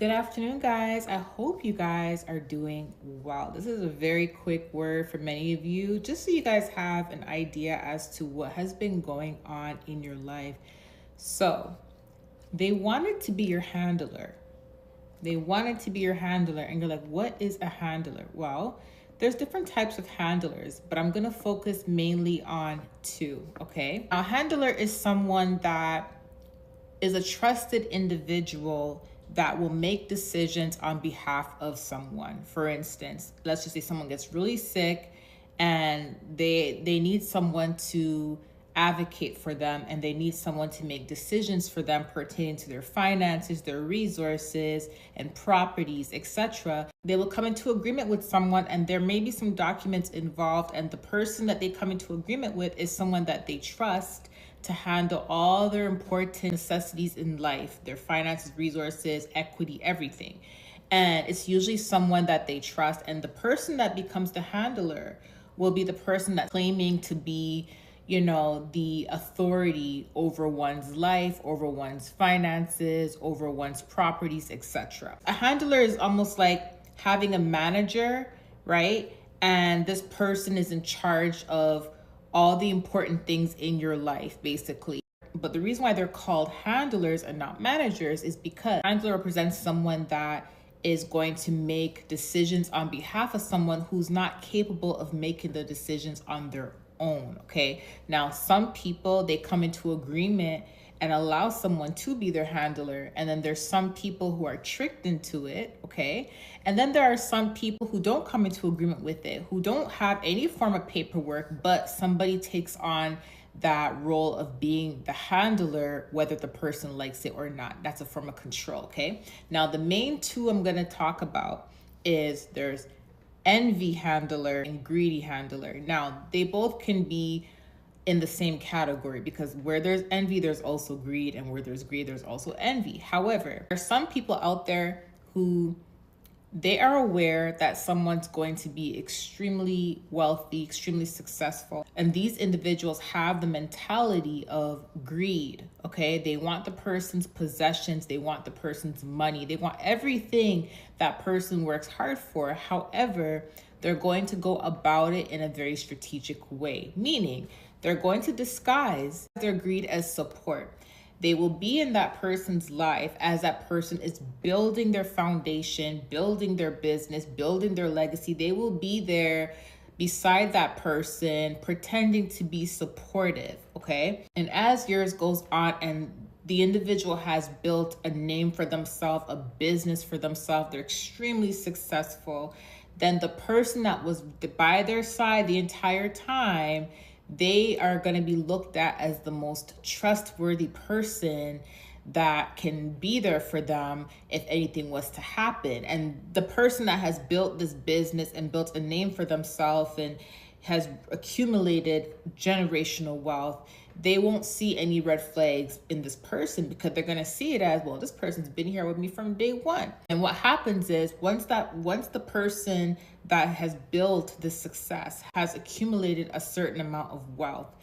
Good afternoon, guys. I hope you guys are doing well. This is a very quick word for many of you, just so you guys have an idea as to what has been going on in your life. So, they wanted to be your handler. They wanted to be your handler, and you're like, what is a handler? Well, there's different types of handlers, but I'm gonna focus mainly on two, okay? A handler is someone that is a trusted individual that will make decisions on behalf of someone. For instance, let's just say someone gets really sick and they need someone to advocate for them, and they need someone to make decisions for them pertaining to their finances, their resources and properties, etc. They will come into agreement with someone, and there may be some documents involved, and the person that they come into agreement with is someone that they trust to handle all their important necessities in life, their finances, resources, equity, everything. And it's usually someone that they trust. And the person that becomes the handler will be the person that's claiming to be, the authority over one's life, over one's finances, over one's properties, etc. A handler is almost like having a manager, right? And this person is in charge of all the important things in your life, basically. But the reason why they're called handlers and not managers is because handler represents someone that is going to make decisions on behalf of someone who's not capable of making the decisions on their own, okay? Now, some people, they come into agreement and allow someone to be their handler. And then there's some people who are tricked into it, okay? And then there are some people who don't come into agreement with it, who don't have any form of paperwork, but somebody takes on that role of being the handler, whether the person likes it or not. That's a form of control, okay? Now, the main two I'm gonna talk about is there's envy handler and greedy handler. Now, they both can be in the same category, because where there's envy, there's also greed, and where there's greed, there's also envy. However, there are some people out there who they are aware that someone's going to be extremely wealthy, extremely successful. And these individuals have the mentality of greed, okay? They want the person's possessions. They want the person's money. They want everything that person works hard for. However, they're going to go about it in a very strategic way, meaning they're going to disguise their greed as support. They will be in that person's life as that person is building their foundation, building their business, building their legacy. They will be there beside that person, pretending to be supportive, okay? And as years goes on and the individual has built a name for themselves, a business for themselves, they're extremely successful, then the person that was by their side the entire time, they are going to be looked at as the most trustworthy person that can be there for them if anything was to happen. And the person that has built this business and built a name for themselves and has accumulated generational wealth, they won't see any red flags in this person, because they're going to see it as, well, this person's been here with me from day one. And what happens is once the person that has built this success has accumulated a certain amount of wealth,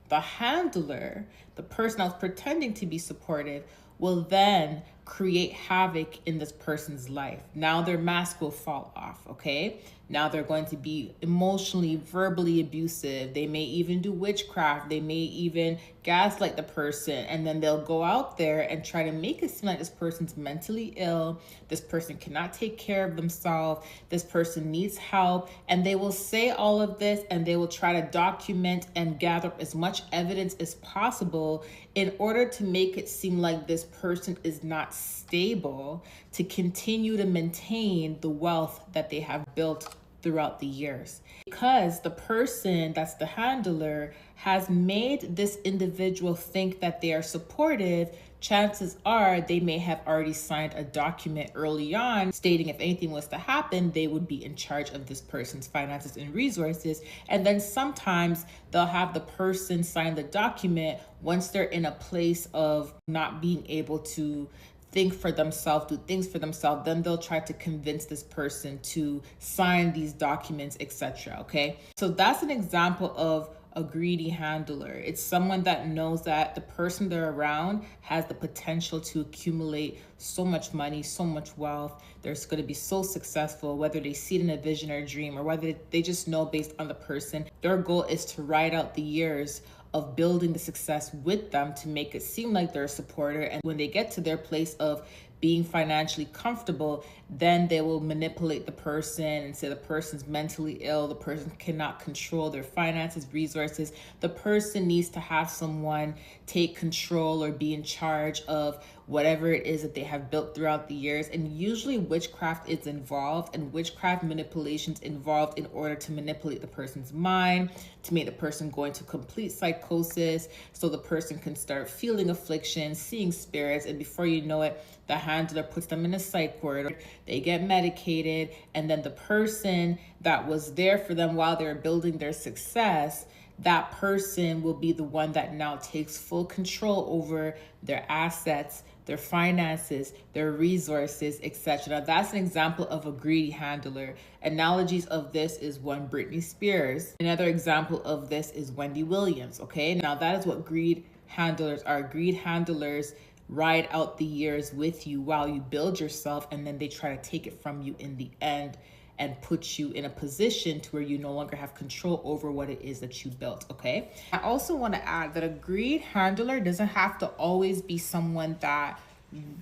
the handler, the person that was pretending to be supportive, will then create havoc in this person's life. Now their mask will fall off, okay? Now they're going to be emotionally, verbally abusive. They may even do witchcraft. They may even gaslight the person. And then they'll go out there and try to make it seem like this person's mentally ill. This person cannot take care of themselves. This person needs help. And they will say all of this, and they will try to document and gather up as much evidence as possible in order to make it seem like this person is not stable, to continue to maintain the wealth that they have built throughout the years. Because the person that's the handler has made this individual think that they are supportive, chances are they may have already signed a document early on stating if anything was to happen, they would be in charge of this person's finances and resources. And then sometimes they'll have the person sign the document once they're in a place of not being able to think for themselves, do things for themselves, then they'll try to convince this person to sign these documents, etc. Okay, so that's an example of a greedy handler. It's someone that knows that the person they're around has the potential to accumulate so much money, so much wealth. They're going to be so successful, whether they see it in a vision or a dream, or whether they just know based on the person. Their goal is to ride out the years of building the success with them to make it seem like they're a supporter. And when they get to their place of being financially comfortable, then they will manipulate the person and say the person's mentally ill, the person cannot control their finances, resources. The person needs to have someone take control or be in charge of whatever it is that they have built throughout the years. And usually witchcraft is involved, and witchcraft manipulations involved in order to manipulate the person's mind, to make the person go into complete psychosis, so the person can start feeling affliction, seeing spirits, and before you know it, the handler puts them in a psych ward, they get medicated, and then the person that was there for them while they were building their success, that person will be the one that now takes full control over their assets, their finances, their resources, etc. Now, that's an example of a greedy handler. Analogies of this is one, Britney Spears. Another example of this is Wendy Williams, okay? Now, that is what greed handlers are. Greed handlers ride out the years with you while you build yourself, and then they try to take it from you in the end and put you in a position to where you no longer have control over what it is that you built, okay? I also want to add that a greed handler doesn't have to always be someone that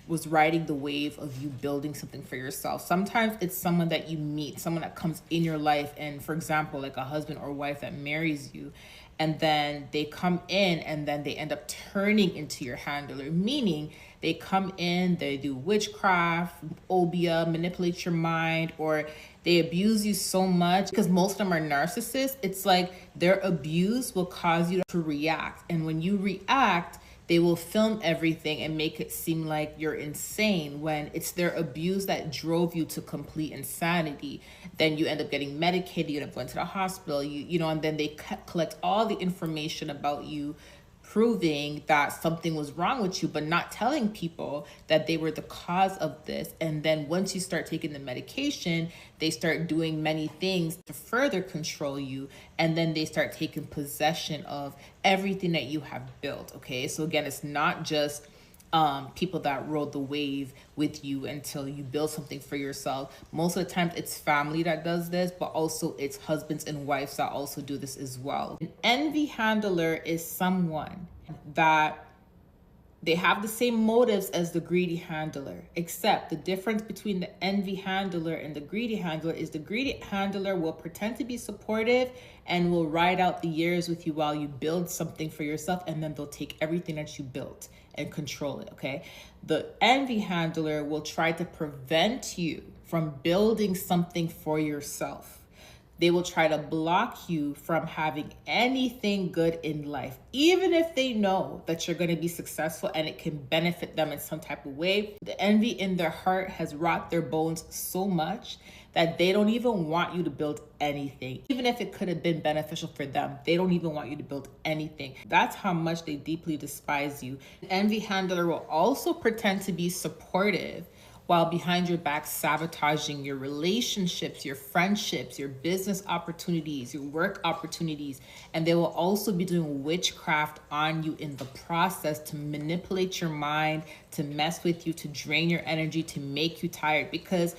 was riding the wave of you building something for yourself. Sometimes it's someone that you meet, someone that comes in your life, and for example, like a husband or wife that marries you, and then they come in and then they end up turning into your handler, meaning they come in, they do witchcraft, obia, manipulate your mind, or they abuse you so much, because most of them are narcissists. It's like their abuse will cause you to react. And when you react, they will film everything and make it seem like you're insane, when it's their abuse that drove you to complete insanity. Then you end up getting medicated, you end up going to the hospital, you know, and then they collect all the information about you, proving that something was wrong with you, but not telling people that they were the cause of this. And then once you start taking the medication, they start doing many things to further control you. And then they start taking possession of everything that you have built, okay? So again, it's not just people that rode the wave with you until you build something for yourself. Most of the time it's family that does this, but also it's husbands and wives that also do this as well. An envy handler is someone that they have the same motives as the greedy handler, except the difference between the envy handler and the greedy handler is the greedy handler will pretend to be supportive and will ride out the years with you while you build something for yourself, and then they'll take everything that you built and control it, okay? The envy handler will try to prevent you from building something for yourself. They will try to block you from having anything good in life, even if they know that you're going to be successful and it can benefit them in some type of way. The envy in their heart has rot their bones so much that they don't even want you to build anything. Even if it could have been beneficial for them, they don't even want you to build anything. That's how much they deeply despise you. An envy handler will also pretend to be supportive while behind your back sabotaging your relationships, your friendships, your business opportunities, your work opportunities. And they will also be doing witchcraft on you in the process to manipulate your mind, to mess with you, to drain your energy, to make you tired, because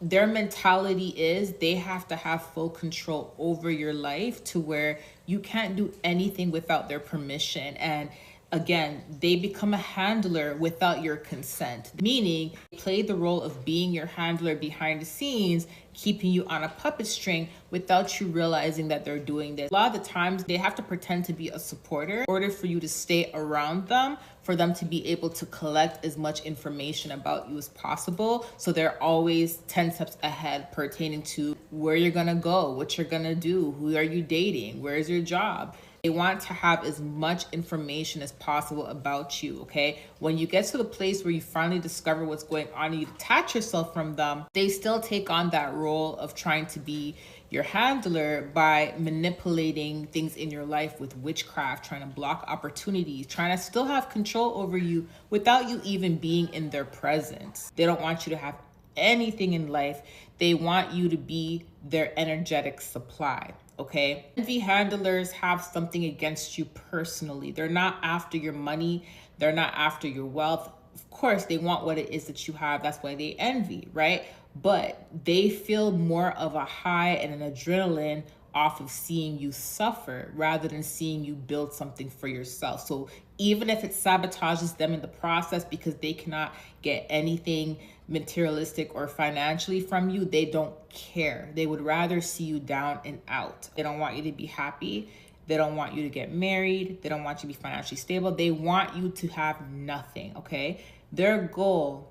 their mentality is they have to have full control over your life to where you can't do anything without their permission. And again, they become a handler without your consent, meaning they play the role of being your handler behind the scenes, keeping you on a puppet string without you realizing that they're doing this. A lot of the times they have to pretend to be a supporter in order for you to stay around them, for them to be able to collect as much information about you as possible. So they're always 10 steps ahead pertaining to where you're gonna go, what you're gonna do, who are you dating, where's your job. They want to have as much information as possible about you, okay? When you get to the place where you finally discover what's going on and you detach yourself from them, they still take on that role of trying to be your handler by manipulating things in your life with witchcraft, trying to block opportunities, trying to still have control over you without you even being in their presence. They don't want you to have anything in life. They want you to be their energetic supply. Okay. Envy handlers have something against you personally. They're not after your money. They're not after your wealth. Of course, they want what it is that you have. That's why they envy, right? But they feel more of a high and an adrenaline off of seeing you suffer rather than seeing you build something for yourself. So even if it sabotages them in the process because they cannot get anything materialistic or financially from you, they don't care. They would rather see you down and out. They don't want you to be happy. They don't want you to get married. They don't want you to be financially stable. They want you to have nothing, okay? Their goal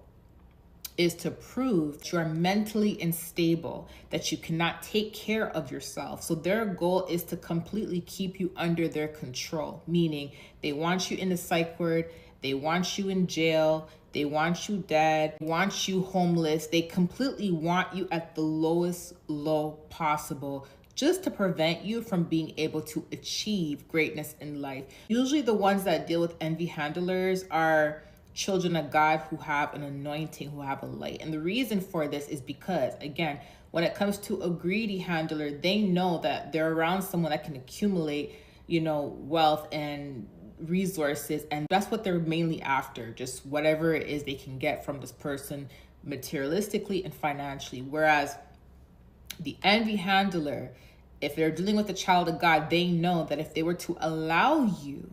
is to prove that you are mentally unstable, that you cannot take care of yourself. So their goal is to completely keep you under their control, meaning they want you in the psych ward, they want you in jail, they want you dead, they want you homeless. They completely want you at the lowest low possible, just to prevent you from being able to achieve greatness in life. Usually the ones that deal with envy handlers are children of God who have an anointing, who have a light. And the reason for this is because, again, when it comes to a greedy handler, they know that they're around someone that can accumulate, wealth and resources. And that's what they're mainly after, just whatever it is they can get from this person materialistically and financially. Whereas the envy handler, if they're dealing with a child of God, they know that if they were to allow you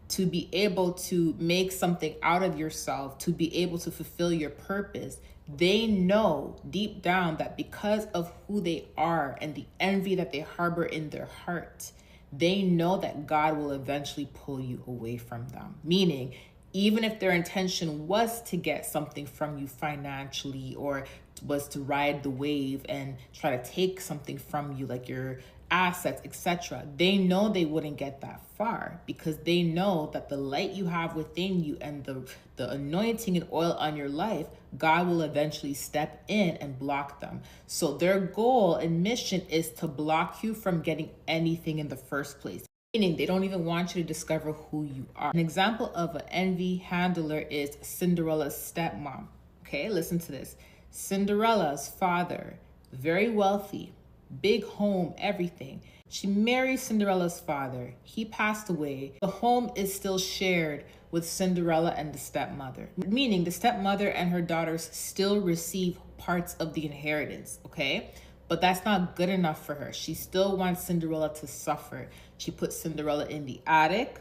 to be able to make something out of yourself, to be able to fulfill your purpose, they know deep down that because of who they are and the envy that they harbor in their heart, they know that God will eventually pull you away from them. Meaning, even if their intention was to get something from you financially or was to ride the wave and try to take something from you, like your assets, etc., they know they wouldn't get that far because they know that the light you have within you and the anointing and oil on your life, God will eventually step in and block them. So their goal and mission is to block you from getting anything in the first place. Meaning they don't even want you to discover who you are. An example of an envy handler is Cinderella's stepmom. Okay, listen to this. Cinderella's father, very wealthy, big home, everything. She married Cinderella's father. He passed away. The home is still shared with Cinderella and the stepmother, meaning the stepmother and her daughters still receive parts of the inheritance, okay? But that's not good enough for her. She still wants Cinderella to suffer. She puts Cinderella in the attic.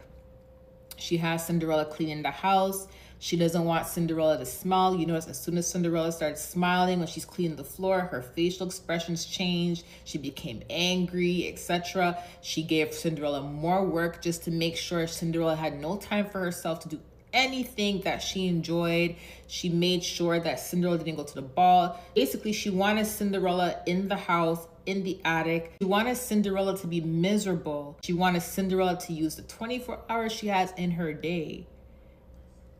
She has Cinderella cleaning the house. She doesn't want Cinderella to smile. You notice as soon as Cinderella starts smiling when she's cleaning the floor, her facial expressions changed. She became angry, etc. She gave Cinderella more work just to make sure Cinderella had no time for herself to do anything that she enjoyed. She made sure that Cinderella didn't go to the ball. Basically, she wanted Cinderella in the house, in the attic. She wanted Cinderella to be miserable. She wanted Cinderella to use the 24 hours she has in her day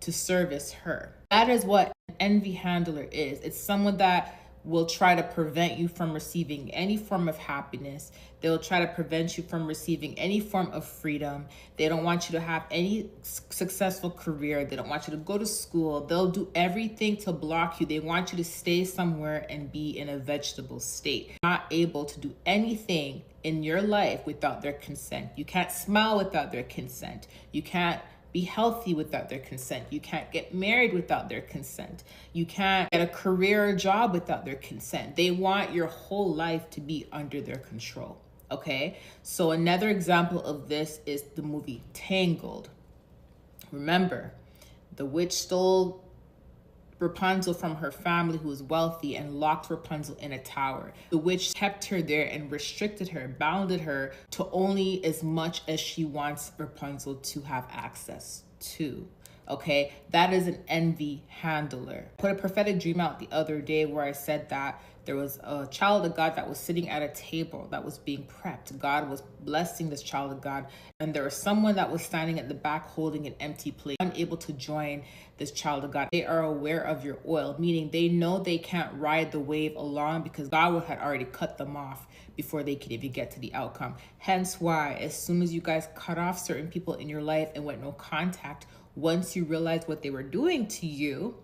to service her. That is what an envy handler is. It's someone that will try to prevent you from receiving any form of happiness. They'll try to prevent you from receiving any form of freedom. They don't want you to have any successful career. They don't want you to go to school. They'll do everything to block you. They want you to stay somewhere and be in a vegetable state, not able to do anything in your life without their consent. You can't smile without their consent. You can't be healthy without their consent. You can't get married without their consent. You can't get a career or job without their consent. They want your whole life to be under their control, okay? So another example of this is the movie Tangled. Remember, the witch stole Rapunzel from her family who was wealthy and locked Rapunzel in a tower. The witch kept her there and restricted her, bounded her to only as much as she wants Rapunzel to have access to. Okay, that is an envy handler. I put a prophetic dream out the other day where I said that there was a child of God that was sitting at a table that was being prepped. God was blessing this child of God, and there was someone that was standing at the back holding an empty plate, unable to join this child of God. They are aware of your oil, meaning they know they can't ride the wave along because God had already cut them off before they could even get to the outcome. Hence why, as soon as you guys cut off certain people in your life and went no contact, once you realized what they were doing to you,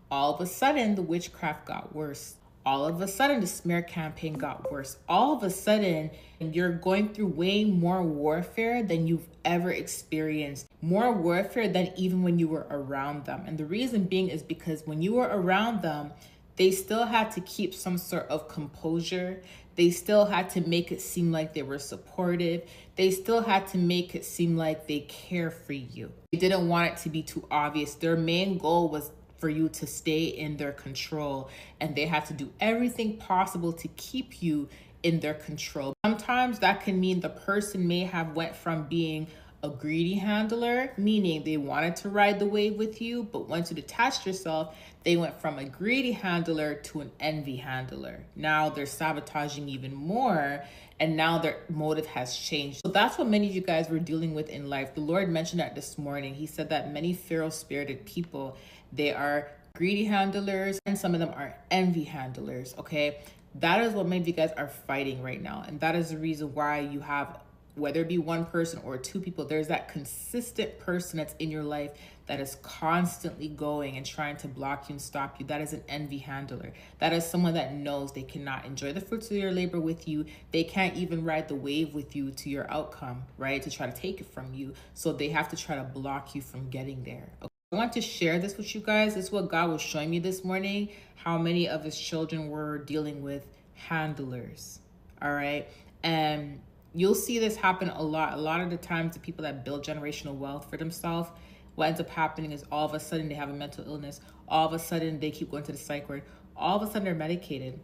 all of a sudden the witchcraft got worse. All of a sudden, the smear campaign got worse. All of a sudden, you're going through way more warfare than you've ever experienced. More warfare than even when you were around them. And the reason being is because when you were around them, they still had to keep some sort of composure. They still had to make it seem like they were supportive. They still had to make it seem like they care for you. They didn't want it to be too obvious. Their main goal was for you to stay in their control, and they had to do everything possible to keep you in their control. Sometimes that can mean the person may have went from being a greedy handler, meaning they wanted to ride the wave with you, but once you detached yourself, they went from a greedy handler to an envy handler. Now they're sabotaging even more, and now their motive has changed. So that's what many of you guys were dealing with in life. The Lord mentioned that this morning. He said that many Pharaoh-spirited people, they are greedy handlers, and some of them are envy handlers, okay? That is what many of you guys are fighting right now, and that is the reason why you have, whether it be one person or two people, there's that consistent person that's in your life that is constantly going and trying to block you and stop you. That is an envy handler. That is someone that knows they cannot enjoy the fruits of your labor with you. They can't even ride the wave with you to your outcome, right? To try to take it from you. So they have to try to block you from getting there. Okay? I want to share this with you guys. This is what God was showing me this morning, how many of his children were dealing with handlers, all right? And you'll see this happen a lot. A lot of the times, the people that build generational wealth for themselves, what ends up happening is all of a sudden they have a mental illness. All of a sudden they keep going to the psych ward. All of a sudden they're medicated.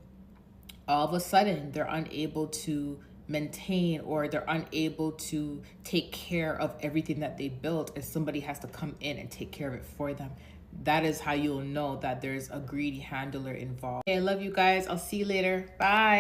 All of a sudden they're unable to maintain, or they're unable to take care of everything that they built, and somebody has to come in and take care of it for them. That is how you'll know that there's a greedy handler involved. Okay, I love you guys. I'll see you later. Bye.